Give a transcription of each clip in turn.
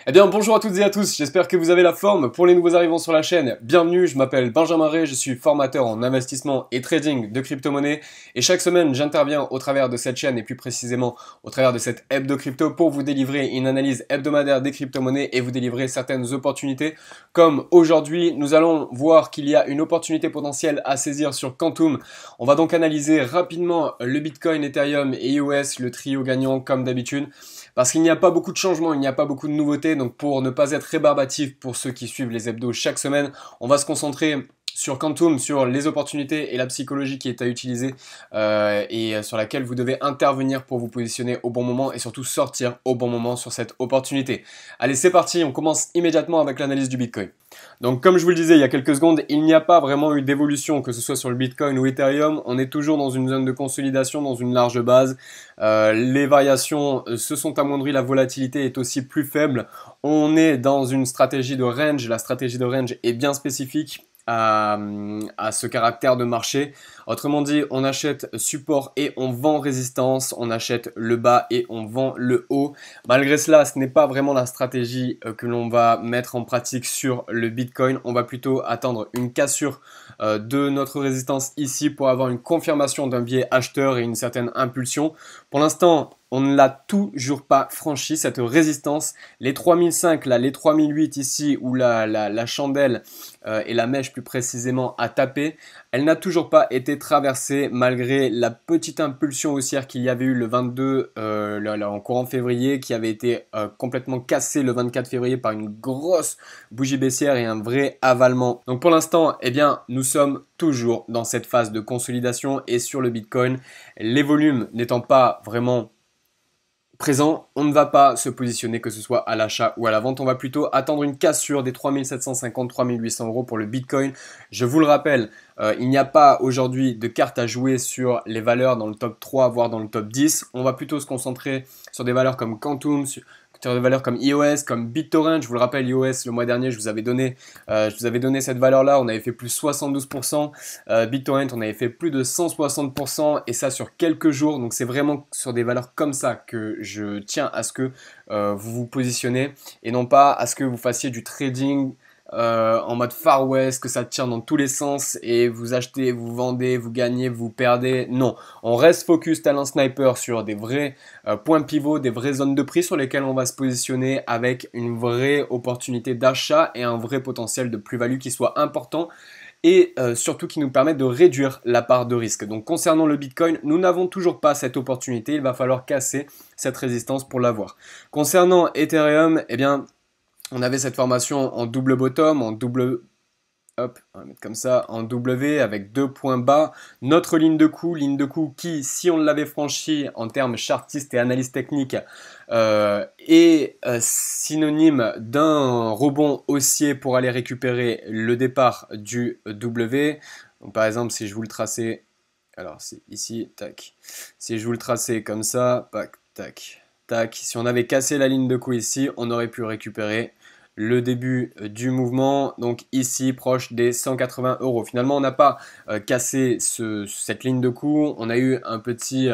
Eh bien bonjour à toutes et à tous, j'espère que vous avez la forme. Pour les nouveaux arrivants sur la chaîne, bienvenue, je m'appelle Benjamin Ray, je suis formateur en investissement et trading de crypto-monnaies et chaque semaine j'interviens au travers de cette chaîne et plus précisément au travers de cette hebdo crypto pour vous délivrer une analyse hebdomadaire des crypto-monnaies et vous délivrer certaines opportunités. Comme aujourd'hui, nous allons voir qu'il y a une opportunité potentielle à saisir sur Quantum. On va donc analyser rapidement le Bitcoin, Ethereum et EOS, le trio gagnant comme d'habitude. Parce qu'il n'y a pas beaucoup de changements, il n'y a pas beaucoup de nouveautés, donc pour ne pas être rébarbatif pour ceux qui suivent les hebdos chaque semaine, on va se concentrer sur Quantum, sur les opportunités et la psychologie qui est à utiliser et sur laquelle vous devez intervenir pour vous positionner au bon moment et surtout sortir au bon moment sur cette opportunité. Allez, c'est parti, on commence immédiatement avec l'analyse du Bitcoin. Donc comme je vous le disais il y a quelques secondes, il n'y a pas vraiment eu d'évolution, que ce soit sur le Bitcoin ou Ethereum. On est toujours dans une zone de consolidation, dans une large base. Les variations se sont amoindries, la volatilité est aussi plus faible. On est dans une stratégie de range, la stratégie de range est bien spécifique à ce caractère de marché. Autrement dit, on achète support et on vend résistance, on achète le bas et on vend le haut. Malgré cela, ce n'est pas vraiment la stratégie que l'on va mettre en pratique sur le Bitcoin. On va plutôt attendre une cassure de notre résistance ici pour avoir une confirmation d'un biais acheteur et une certaine impulsion. Pour l'instant, on ne l'a toujours pas franchi, cette résistance. Les 3005, là, les 3008 ici, où la chandelle et la mèche plus précisément a tapé, elle n'a toujours pas été traversée malgré la petite impulsion haussière qu'il y avait eu le 22 en courant février, qui avait été complètement cassée le 24 février par une grosse bougie baissière et un vrai avalement. Donc pour l'instant, eh bien, nous sommes toujours dans cette phase de consolidation et sur le Bitcoin, les volumes n'étant pas vraiment présent, on ne va pas se positionner que ce soit à l'achat ou à la vente, on va plutôt attendre une cassure des 3750-3800 euros pour le Bitcoin. Je vous le rappelle, il n'y a pas aujourd'hui de carte à jouer sur les valeurs dans le top 3 voire dans le top 10. On va plutôt se concentrer sur des valeurs comme Quantum, sur des valeurs comme EOS, comme BitTorrent. Je vous le rappelle, EOS, le mois dernier, je vous avais donné cette valeur-là. On avait fait plus 72%. BitTorrent, on avait fait plus de 160%. Et ça sur quelques jours. Donc, c'est vraiment sur des valeurs comme ça que je tiens à ce que vous vous positionnez. Et non pas à ce que vous fassiez du trading en mode Far West, que ça tire dans tous les sens et vous achetez, vous vendez, vous gagnez, vous perdez. Non, on reste focus talent sniper sur des vrais points pivots, des vraies zones de prix sur lesquelles on va se positionner avec une vraie opportunité d'achat et un vrai potentiel de plus-value qui soit important et surtout qui nous permette de réduire la part de risque. Donc concernant le Bitcoin, nous n'avons toujours pas cette opportunité, il va falloir casser cette résistance pour l'avoir. Concernant Ethereum, eh bien, on avait cette formation en double bottom, en double, hop, on va mettre comme ça, en W avec deux points bas. Notre ligne de coup qui, si on l'avait franchie en termes chartistes et analyse technique, est synonyme d'un rebond haussier pour aller récupérer le départ du W. Donc, par exemple, si je vous le traçais, alors c'est ici, tac. Si je vous le traçais comme ça, tac, tac, tac. Si on avait cassé la ligne de coup ici, on aurait pu récupérer le début du mouvement, donc ici proche des 180 euros. Finalement, on n'a pas cassé cette ligne de coup, on a eu un petit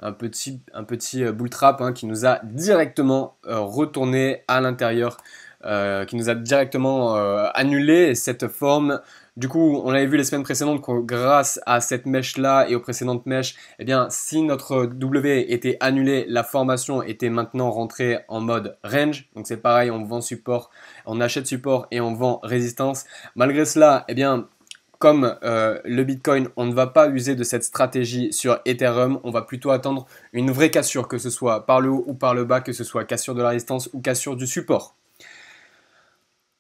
bull trap qui nous a directement retourné à l'intérieur, qui nous a directement annulé cette forme. Du coup, on l'avait vu les semaines précédentes que grâce à cette mèche-là et aux précédentes mèches, eh bien, si notre W était annulé, la formation était maintenant rentrée en mode range. Donc c'est pareil, on vend support, on achète support et on vend résistance. Malgré cela, eh bien, comme le Bitcoin, on ne va pas user de cette stratégie sur Ethereum, on va plutôt attendre une vraie cassure, que ce soit par le haut ou par le bas, que ce soit cassure de la résistance ou cassure du support.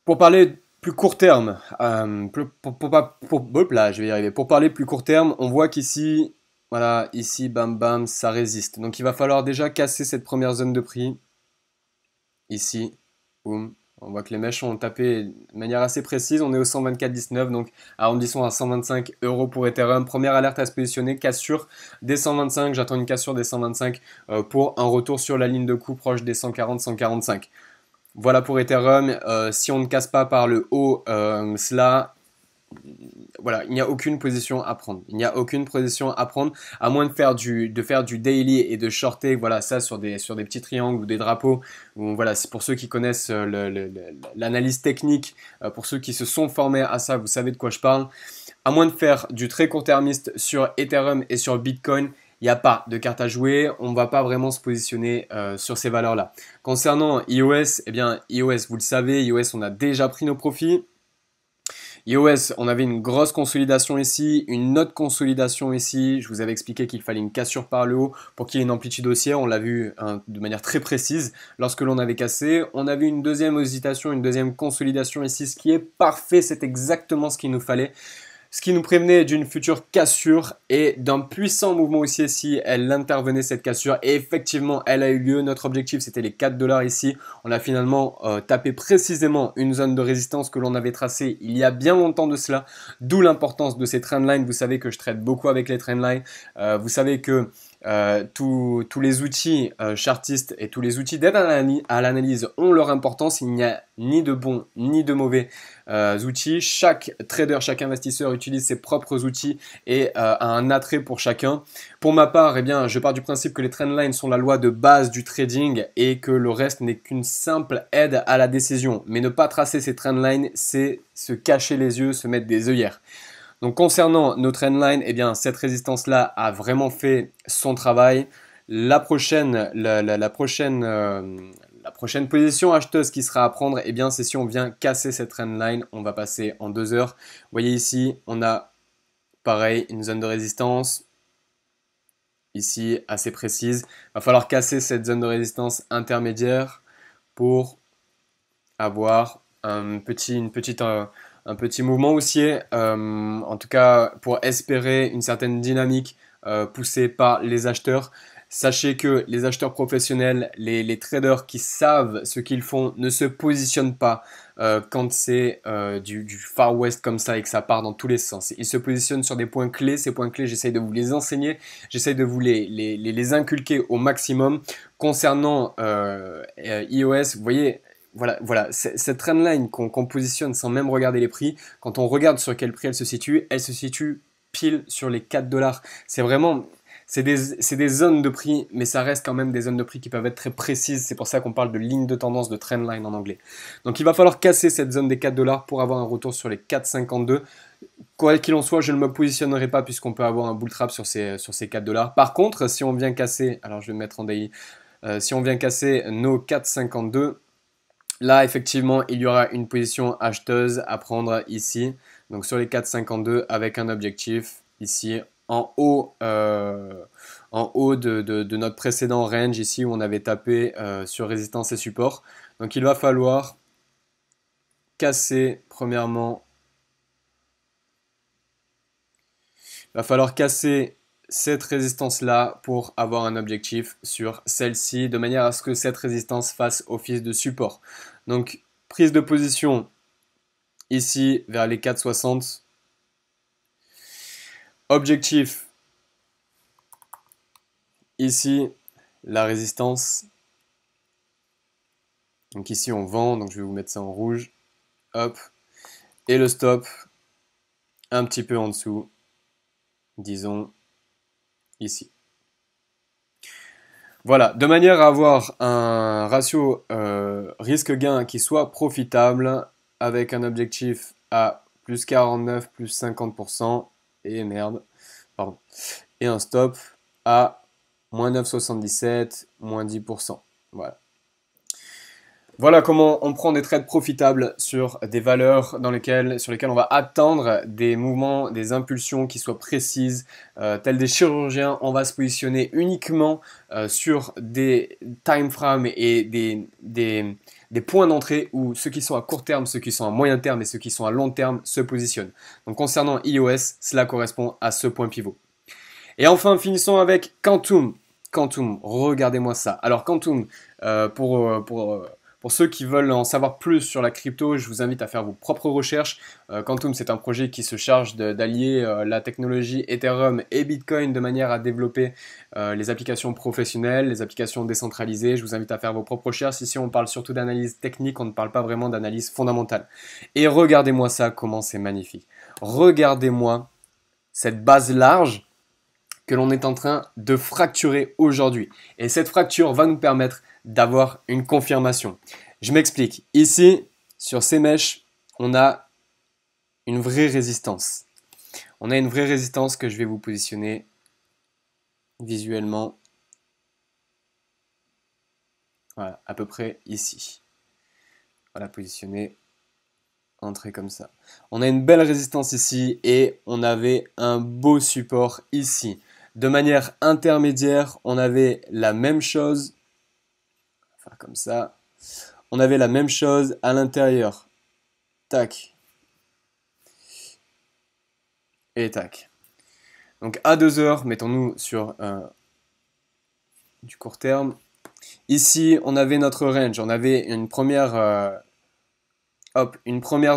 Pour parler plus court terme, je vais y arriver. Pour parler plus court terme, on voit qu'ici, voilà, ici, bam bam, ça résiste. Donc il va falloir déjà casser cette première zone de prix. Ici, boum. On voit que les mèches ont tapé de manière assez précise. On est au 124,19, donc arrondissons à 125 euros pour Ethereum. Première alerte à se positionner, cassure des 125. J'attends une cassure des 125 pour un retour sur la ligne de coup proche des 140-145. Voilà pour Ethereum. Si on ne casse pas par le haut, cela, voilà, il n'y a aucune position à prendre. Il n'y a aucune position à prendre, à moins de faire du daily et de shorter, voilà, ça sur des petits triangles ou des drapeaux. Ou, voilà, c'est pour ceux qui connaissent l'analyse technique, pour ceux qui se sont formés à ça, vous savez de quoi je parle. À moins de faire du très court-termiste sur Ethereum et sur Bitcoin, il n'y a pas de carte à jouer, on ne va pas vraiment se positionner sur ces valeurs-là. Concernant iOS, eh bien iOS, vous le savez, iOS, on a déjà pris nos profits. iOS, on avait une grosse consolidation ici, une autre consolidation ici. Je vous avais expliqué qu'il fallait une cassure par le haut pour qu'il y ait une amplitude haussière. On l'a vu de manière très précise lorsque l'on avait cassé. On a vu une deuxième hésitation, une deuxième consolidation ici, ce qui est parfait, c'est exactement ce qu'il nous fallait. Ce qui nous prévenait d'une future cassure et d'un puissant mouvement haussier si elle intervenait cette cassure. Et effectivement, elle a eu lieu. Notre objectif, c'était les 4 $ ici. On a finalement tapé précisément une zone de résistance que l'on avait tracée il y a bien longtemps de cela. D'où l'importance de ces trendlines. Vous savez que je traite beaucoup avec les trendlines. Vous savez que tous les outils chartistes et tous les outils d'aide à l'analyse ont leur importance. Il n'y a ni de bons ni de mauvais outils. Chaque trader, chaque investisseur utilise ses propres outils et a un attrait pour chacun. Pour ma part, eh bien, je pars du principe que les trendlines sont la loi de base du trading et que le reste n'est qu'une simple aide à la décision. Mais ne pas tracer ces trendlines, c'est se cacher les yeux, se mettre des œillères. Donc concernant nos trendlines, eh bien cette résistance-là a vraiment fait son travail. La prochaine position acheteuse qui sera à prendre, eh bien c'est si on vient casser cette trendline, on va passer en 2 heures. Vous voyez ici, on a pareil une zone de résistance. Ici, assez précise. Il va falloir casser cette zone de résistance intermédiaire pour avoir un petit mouvement haussier, en tout cas pour espérer une certaine dynamique poussée par les acheteurs. Sachez que les acheteurs professionnels, les traders qui savent ce qu'ils font ne se positionnent pas quand c'est du Far West comme ça et que ça part dans tous les sens. Ils se positionnent sur des points clés. Ces points clés, j'essaye de vous les enseigner, j'essaye de vous les inculquer au maximum. Concernant iOS, vous voyez, voilà, cette trendline qu'on positionne sans même regarder les prix, quand on regarde sur quel prix elle se situe pile sur les 4 $. C'est vraiment, c'est des zones de prix, mais ça reste quand même des zones de prix qui peuvent être très précises. C'est pour ça qu'on parle de ligne de tendance, de trendline en anglais. Donc il va falloir casser cette zone des 4 $ pour avoir un retour sur les 4,52. Quoi qu'il en soit, je ne me positionnerai pas puisqu'on peut avoir un bull trap sur ces 4 $. Par contre, si on vient casser, alors je vais me mettre en daily, si on vient casser nos 4,52, là, effectivement, il y aura une position acheteuse à prendre ici, donc sur les 4,52 avec un objectif ici en haut de notre précédent range ici où on avait tapé sur résistance et support. Donc il va falloir casser premièrement, cette résistance-là pour avoir un objectif sur celle-ci, de manière à ce que cette résistance fasse office de support. Donc, prise de position ici vers les 4,60. Objectif ici, la résistance. Donc ici, on vend, donc je vais vous mettre ça en rouge. Hop. Et le stop, un petit peu en dessous, disons ici. Voilà, de manière à avoir un ratio risque-gain qui soit profitable avec un objectif à plus 49, plus 50% et merde, pardon, et un stop à moins 9,77, moins 10%. Voilà. Voilà comment on prend des trades profitables sur des valeurs sur lesquelles on va attendre des mouvements, des impulsions qui soient précises. Tels des chirurgiens, on va se positionner uniquement sur des time frames et des points d'entrée où ceux qui sont à court terme, ceux qui sont à moyen terme et ceux qui sont à long terme se positionnent. Donc concernant iOS, cela correspond à ce point pivot. Et enfin, finissons avec Quantum. Quantum, regardez-moi ça. Alors Quantum, pour ceux qui veulent en savoir plus sur la crypto, je vous invite à faire vos propres recherches. Quantum, c'est un projet qui se charge d'allier la technologie Ethereum et Bitcoin de manière à développer les applications professionnelles, les applications décentralisées. Je vous invite à faire vos propres recherches. Ici, on parle surtout d'analyse technique, on ne parle pas vraiment d'analyse fondamentale. Et regardez-moi ça, comment c'est magnifique. Regardez-moi cette base large que l'on est en train de fracturer aujourd'hui. Et cette fracture va nous permettre d'avoir une confirmation. Je m'explique. Ici, sur ces mèches, on a une vraie résistance. On a une vraie résistance que je vais vous positionner visuellement. Voilà, à peu près ici. Voilà, positionner, entrer comme ça. On a une belle résistance ici et on avait un beau support ici. De manière intermédiaire, on avait la même chose. Enfin, comme ça. On avait la même chose à l'intérieur. Tac. Et tac. Donc à 2 heures, mettons-nous sur du court terme. Ici, on avait notre range. On avait une première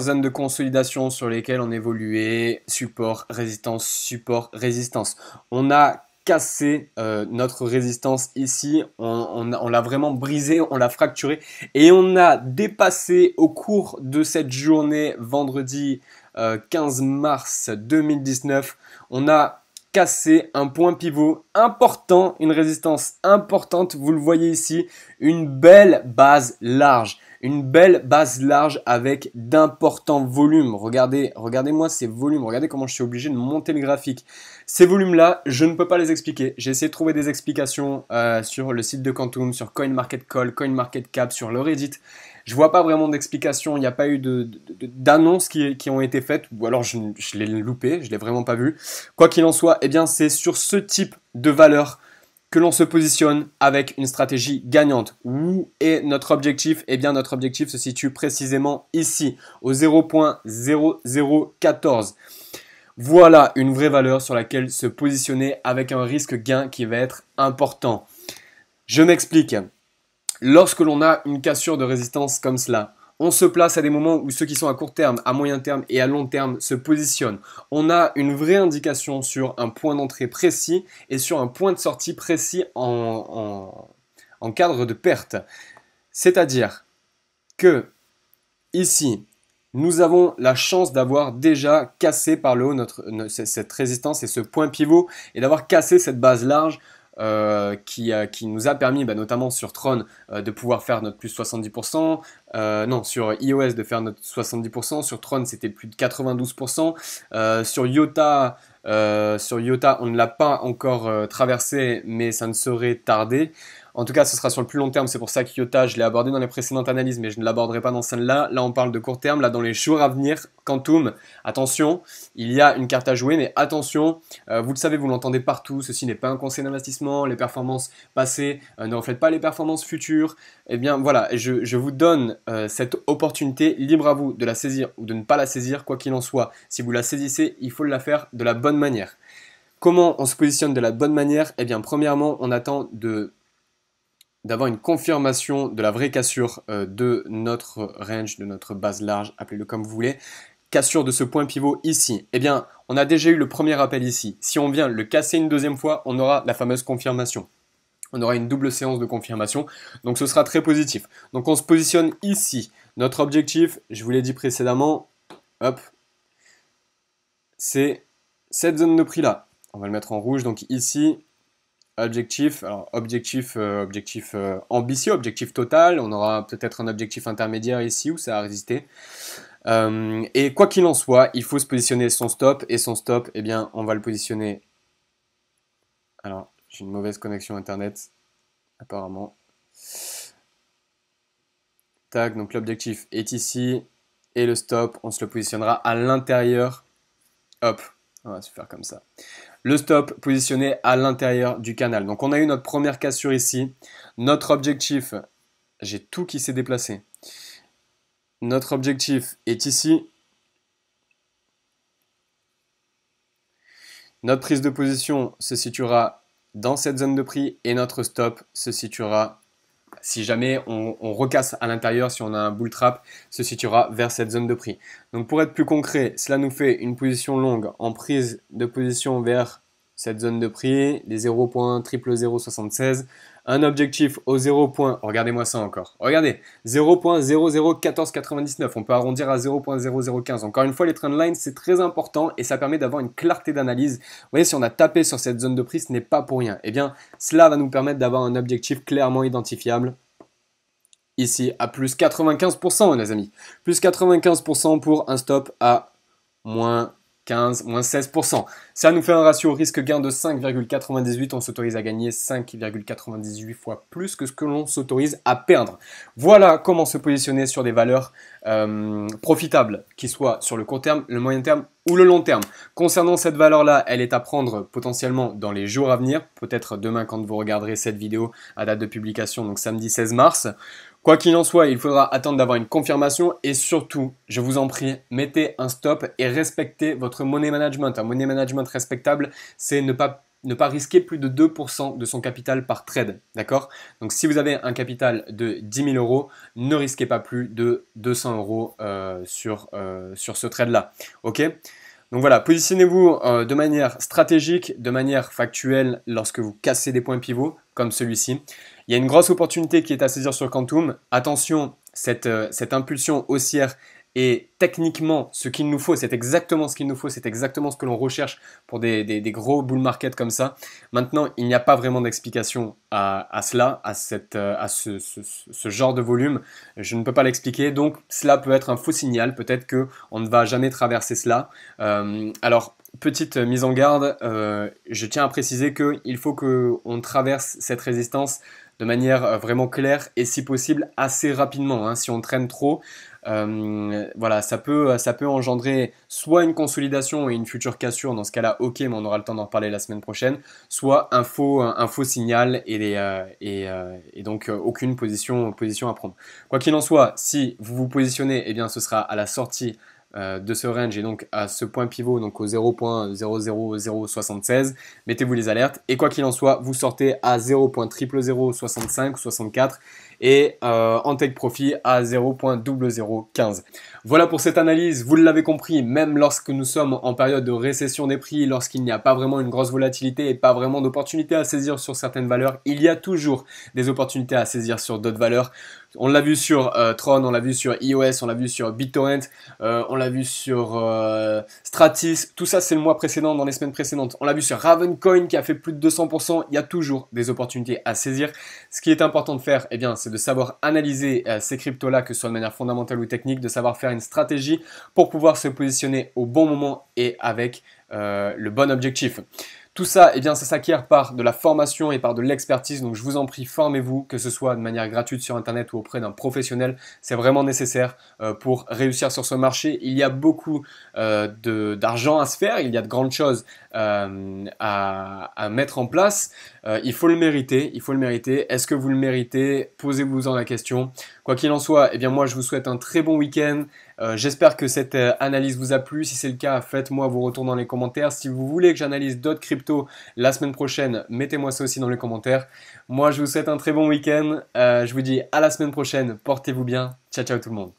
zone de consolidation sur lesquelles on évoluait. Support, résistance. On a cassé notre résistance ici. On l'a vraiment brisé, on l'a fracturé. Et on a dépassé au cours de cette journée, vendredi 15 mars 2019, on a cassé un point pivot important, une résistance importante, vous le voyez ici, une belle base large. Une belle base large avec d'importants volumes. Regardez-moi ces volumes. Regardez comment je suis obligé de monter le graphique. Ces volumes-là, je ne peux pas les expliquer. J'ai essayé de trouver des explications sur le site de Quantum, sur CoinMarketCall, CoinMarketCap, sur le Reddit. Je vois pas vraiment d'explications. Il n'y a pas eu d'annonces qui ont été faites. Ou alors je l'ai loupé. Je l'ai vraiment pas vu. Quoi qu'il en soit, eh bien c'est sur ce type de valeur que l'on se positionne avec une stratégie gagnante. Où est notre objectif? Eh bien, notre objectif se situe précisément ici, au 0.0014. Voilà une vraie valeur sur laquelle se positionner avec un risque gain qui va être important. Je m'explique. Lorsque l'on a une cassure de résistance comme cela, on se place à des moments où ceux qui sont à court terme, à moyen terme et à long terme se positionnent. On a une vraie indication sur un point d'entrée précis et sur un point de sortie précis en cadre de perte. C'est-à-dire que ici, nous avons la chance d'avoir déjà cassé par le haut cette résistance et ce point pivot et d'avoir cassé cette base large qui nous a permis, notamment sur Tron, de pouvoir faire notre plus 70%. Non, sur iOS de faire notre 70%. Sur Tron, c'était plus de 92%. Sur Iota, on ne l'a pas encore traversé, mais ça ne saurait tarder. En tout cas, ce sera sur le plus long terme. C'est pour ça qu'Iota, je l'ai abordé dans les précédentes analyses, mais je ne l'aborderai pas dans celle-là. Là, on parle de court terme. Là, dans les jours à venir, Quantum, attention, il y a une carte à jouer, mais attention, vous le savez, vous l'entendez partout. Ceci n'est pas un conseil d'investissement. Les performances passées ne reflètent pas les performances futures. Eh bien, voilà, je vous donne cette opportunité. Libre à vous de la saisir ou de ne pas la saisir, quoi qu'il en soit. Si vous la saisissez, il faut la faire de la bonne manière. Comment on se positionne de la bonne manière? Eh bien, premièrement, on attend d'avoir une confirmation de la vraie cassure de notre range, de notre base large, appelez-le comme vous voulez. Cassure de ce point pivot ici. Eh bien, on a déjà eu le premier appel ici. Si on vient le casser une deuxième fois, on aura la fameuse confirmation. On aura une double séance de confirmation. Donc, ce sera très positif. Donc, on se positionne ici. Notre objectif, je vous l'ai dit précédemment, hop, c'est cette zone de prix-là. On va le mettre en rouge. Donc, ici, objectif, alors objectif ambitieux, objectif total. On aura peut-être un objectif intermédiaire ici où ça a résisté. Et quoi qu'il en soit, il faut se positionner son stop. Et son stop, eh bien, on va le positionner. Alors, j'ai une mauvaise connexion internet, apparemment. Tac, donc l'objectif est ici. Et le stop, on se le positionnera à l'intérieur. Hop, on va se faire comme ça. Le stop positionné à l'intérieur du canal. Donc on a eu notre première cassure ici. Notre objectif, j'ai tout qui s'est déplacé. Notre objectif est ici. Notre prise de position se situera dans cette zone de prix et notre stop se situera, si jamais on recasse à l'intérieur, si on a un bull trap, se situera vers cette zone de prix. Donc pour être plus concret, cela nous fait une position longue en prise de position vers cette zone de prix, les 0.00076. un objectif au 0. Regardez-moi ça encore. Regardez, 0.001499. On peut arrondir à 0.0015. Encore une fois, les trendlines, c'est très important et ça permet d'avoir une clarté d'analyse. Vous voyez, si on a tapé sur cette zone de prix, ce n'est pas pour rien. Eh bien, cela va nous permettre d'avoir un objectif clairement identifiable. Ici, à plus 95%, les amis. Plus 95% pour un stop à moins 15, moins 16%. Ça nous fait un ratio risque-gain de 5,98. On s'autorise à gagner 5,98 fois plus que ce que l'on s'autorise à perdre. Voilà comment se positionner sur des valeurs profitables, qui soient sur le court terme, le moyen terme ou le long terme. Concernant cette valeur-là, elle est à prendre potentiellement dans les jours à venir, peut-être demain quand vous regarderez cette vidéo à date de publication, donc samedi 16 mars. Quoi qu'il en soit, il faudra attendre d'avoir une confirmation et surtout, je vous en prie, mettez un stop et respectez votre money management. Un money management respectable, c'est ne pas risquer plus de 2% de son capital par trade. D'accord? Donc si vous avez un capital de 10 000 euros, ne risquez pas plus de 200 euros sur ce trade-là. Ok? Donc voilà, positionnez-vous de manière stratégique, de manière factuelle lorsque vous cassez des points pivots comme celui-ci. Il y a une grosse opportunité qui est à saisir sur Quantum. Attention, cette impulsion haussière est techniquement ce qu'il nous faut. C'est exactement ce qu'il nous faut. C'est exactement ce que l'on recherche pour des gros bull market comme ça. Maintenant, il n'y a pas vraiment d'explication à cela, à ce genre de volume. Je ne peux pas l'expliquer. Donc, cela peut être un faux signal. Peut-être qu'on ne va jamais traverser cela. Alors, petite mise en garde, je tiens à préciser qu'il faut qu'on traverse cette résistance de manière vraiment claire et si possible assez rapidement. Si on traîne trop, voilà, ça peut engendrer soit une consolidation et une future cassure. Dans ce cas-là, ok, mais on aura le temps d'en reparler la semaine prochaine, soit un faux signal et donc aucune position à prendre. Quoi qu'il en soit, si vous vous positionnez, eh bien, ce sera à la sortie de ce range et donc à ce point pivot, donc au 0.00076, mettez-vous les alertes et quoi qu'il en soit, vous sortez à 0.00065 ou 64 et en take profit à 0.0015. Voilà pour cette analyse, vous l'avez compris, même lorsque nous sommes en période de récession des prix, lorsqu'il n'y a pas vraiment une grosse volatilité et pas vraiment d'opportunités à saisir sur certaines valeurs, il y a toujours des opportunités à saisir sur d'autres valeurs. On l'a vu sur Tron, on l'a vu sur iOS, on l'a vu sur BitTorrent, on l'a vu sur Stratis, tout ça c'est le mois précédent, dans les semaines précédentes. On l'a vu sur Ravencoin qui a fait plus de 200%, il y a toujours des opportunités à saisir. Ce qui est important de faire, eh bien, c'est de savoir analyser ces cryptos-là, que ce soit de manière fondamentale ou technique, de savoir faire une stratégie pour pouvoir se positionner au bon moment et avec le bon objectif. Tout ça, eh bien, ça s'acquiert par de la formation et par de l'expertise. Donc, je vous en prie, formez-vous, que ce soit de manière gratuite sur Internet ou auprès d'un professionnel. C'est vraiment nécessaire pour réussir sur ce marché. Il y a beaucoup d'argent à se faire. Il y a de grandes choses à mettre en place. Il faut le mériter. Il faut le mériter. Est-ce que vous le méritez? Posez-vous-en la question. Quoi qu'il en soit, eh bien, moi, je vous souhaite un très bon week-end. J'espère que cette analyse vous a plu. Si c'est le cas, faites-moi vos retours dans les commentaires. Si vous voulez que j'analyse d'autres cryptos la semaine prochaine, mettez-moi ça aussi dans les commentaires. Moi, je vous souhaite un très bon week-end. Je vous dis à la semaine prochaine. Portez-vous bien. Ciao, ciao tout le monde.